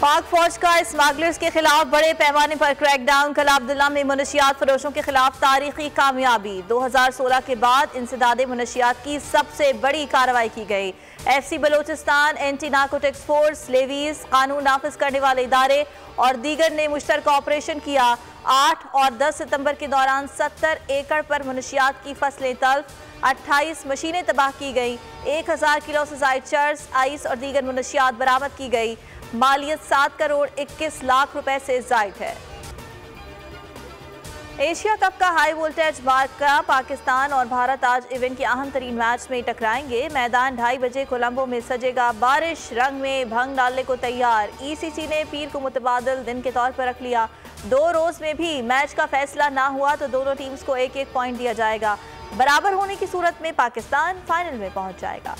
पाक फौज का स्मगलर्स के खिलाफ बड़े पैमाने पर क्रैकडाउन। कला अब्दुल्ला में मुनशियात फरोशों के खिलाफ तारीखी कामयाबी। 2016 के बाद इंसदाद मुनशियात की सबसे बड़ी कार्रवाई की गई। FC Balochistan, anti narcotics force, levies, कानून नाफिज करने वाले इदारे और दीगर ने मुश्तरका ऑपरेशन किया। 8 और 10 सितंबर के दौरान 70 एकड़ पर मुनशियात की फसलें तल्फ, 28 मशीनें तबाह की गई, 1000 किलो से ज़ायद चर्स, आइस और दीगर मुनशियात बरामद की गई। मालियत 7 करोड़ 21 लाख रुपए से ज़ायद है। एशिया कप का हाई वोल्टेज मार्का पाकिस्तान और भारत आज इवेंट के अहम तरीन मैच में टकराएंगे। मैदान 2:30 बजे कोलंबो में सजेगा। बारिश रंग में भंग डालने को तैयार। ECC ने पीर को मुतबादिल दिन के तौर पर रख लिया। 2 रोज में भी मैच का फैसला ना हुआ तो दोनों टीम्स को 1-1 पॉइंट दिया जाएगा। बराबर होने की सूरत में पाकिस्तान फाइनल में पहुंच जाएगा।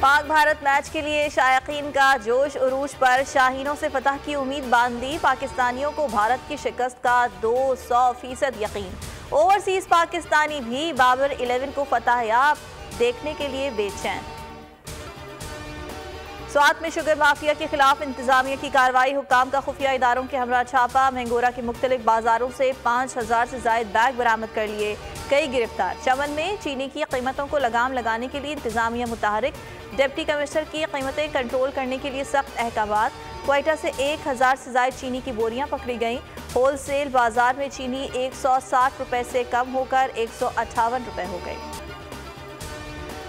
पाक भारत मैच के लिए शायकीन का जोश उरूज पर। शाहीनों से फतह की उम्मीद बांध दी। पाकिस्तानियों को भारत की शिकस्त का 200% यकीन। ओवरसीज पाकिस्तानी भी बाबर 11 को फतह याब देखने के लिए बेचैन। स्वात में शुगर माफिया के खिलाफ इंतजामिया की कार्रवाई। हुक्काम का खुफिया इदारों के हमरा छापा। महंगोरा के मुख्तलिफ बाजारों से 5000 से जायद बैग बरामद कर लिए। कई गिरफ्तार। चमन में चीनी की कीमतों को लगाम लगाने के लिए इंतजामिया मुतहरिक। डिप्टी कमिश्नर की कीमतें कंट्रोल करने के लिए सख्त अहकामात। क्वेटा से 1000 से जायद चीनी की बोरियां पकड़ी गईं। होल सेल बाजार में चीनी 160 रुपए से कम होकर 158 रुपए हो गई।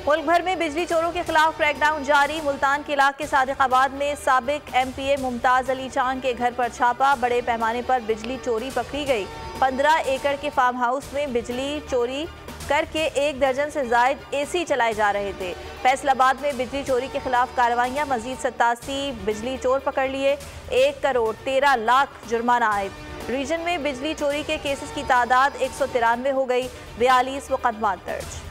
मुल्क भर में बिजली चोरों के खिलाफ क्रैकडाउन जारी। मुल्तान के इलाके सादिकाबाद में साबिक MPA मुमताज अली चांद के घर पर छापा। बड़े पैमाने पर बिजली चोरी पकड़ी गई। 15 एकड़ के फार्म हाउस में बिजली चोरी करके 1 दर्जन से जायद AC चलाए जा रहे थे। फैसलाबाद में बिजली चोरी के खिलाफ कार्रवाइयां। मजीद 87 बिजली चोर पकड़ लिए। 1 करोड़ 13 लाख जुर्माना आयद। रीजन में बिजली चोरी के केसेस की तादाद 193 हो गई। 42 मुकदमात दर्ज।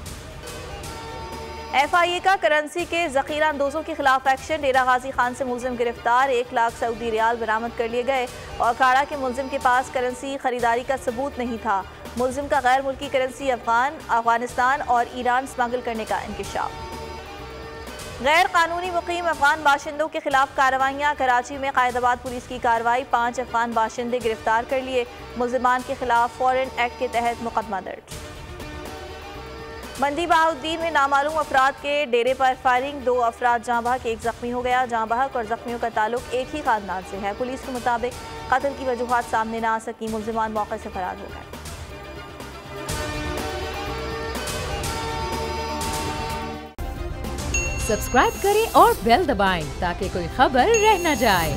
FIA का करेंसी के जखीरा अंदोजों के खिलाफ एक्शन। डेरा गाजी खान से मुलजिम गिरफ्तार। 1 लाख सऊदी रियाल बरामद कर लिए गए। और काड़ा के मुलजिम के पास करेंसी खरीदारी का सबूत नहीं था। मुलजिम का गैर मुल्की करेंसी अफगानिस्तान और ईरान स्मगल करने का इंकशाफ। गैर कानूनी मुकीम अफगान बाशिंदों के खिलाफ कार्रवाइयाँ। कराची में कायदाबाद पुलिस की कार्रवाई। 5 अफगान बाशिंदे गिरफ्तार कर लिए। मुलजिमान के खिलाफ फॉरेन एक्ट के तहत मुकदमा दर्ज। मंडी बहाउद्दीन में नामालूम अफराद के डेरे पर फायरिंग। 2 अफराद जहाँ बहक, 1 जख्मी हो गया। जहाँ बहक और जख्मियों का ताल्लुक एक ही खानदान से है। पुलिस के मुताबिक कत्ल की वजूहात सामने न आ सकी। मुलजिमान मौके से फरार हो गए। सब्सक्राइब करें और बेल दबाएं ताकि कोई खबर रह न जाए।